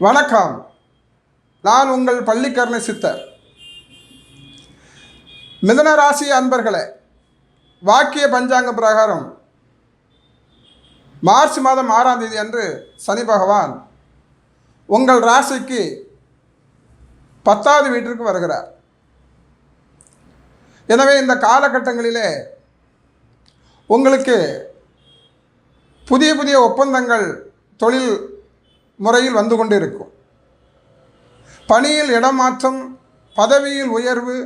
வணக்கம். நான் உங்கள் பள்ளிக்கரணை சித்தர். மிதுன ராசி அன்பர்களே, வாக்கிய பஞ்சாங்க பிரகாரம் மார்ச் மாதம் 6ஆம் தேதி அன்று சனி பகவான் உங்கள் ராசிக்கு 10வது வீட்டிற்கு வருகிறார். எனவே இந்த காலகட்டங்களிலே உங்களுக்கு புதிய புதிய ஒப்பந்தங்கள் தொழில் முறையில் வந்து கொண்டு இருக்கும். பணியில் இடமாற்றம், பதவியில் உயர்வு,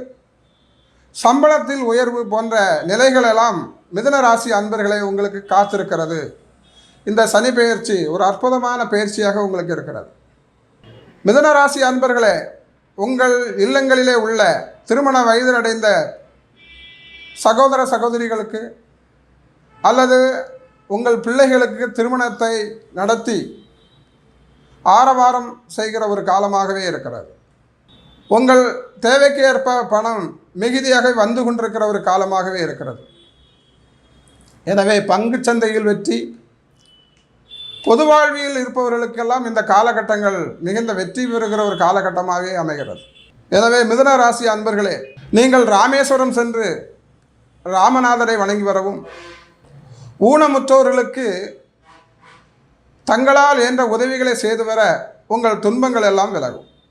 சம்பளத்தில் உயர்வு போன்ற நிலைகளெல்லாம் மிதுன ராசி அன்பர்களே உங்களுக்கு காத்திருக்கிறது. இந்த சனி பெயர்ச்சி ஒரு அற்புதமான பயிற்சியாக உங்களுக்கு இருக்கிறது. மிதுன ராசி அன்பர்களே, உங்கள் இல்லங்களிலே உள்ள திருமண வயதிலடைந்த சகோதர சகோதரிகளுக்கு அல்லது உங்கள் பிள்ளைகளுக்கு திருமணத்தை நடத்தி ஆரவாரம் செய்கிற ஒரு காலமாகவே இருக்கிறது. உங்கள் தேவைக்கு ஏற்ப பணம் மிகுதியாக வந்து கொண்டிருக்கிற ஒரு காலமாகவே இருக்கிறது. எனவே பங்கு சந்தையில் வெற்றி, பொது வாழ்வியல் இருப்பவர்களுக்கெல்லாம் இந்த காலகட்டங்கள் மிகுந்த வெற்றி பெறுகிற ஒரு காலகட்டமாகவே அமைகிறது. எனவே மிதுன ராசி அன்பர்களே, நீங்கள் ராமேஸ்வரம் சென்று ராமநாதரை வணங்கி வரவும், ஊனமுற்றோர்களுக்கு தங்களால் என்ற உதவிகளை செய்து வர உங்கள் துன்பங்கள் எல்லாம் விலகும்.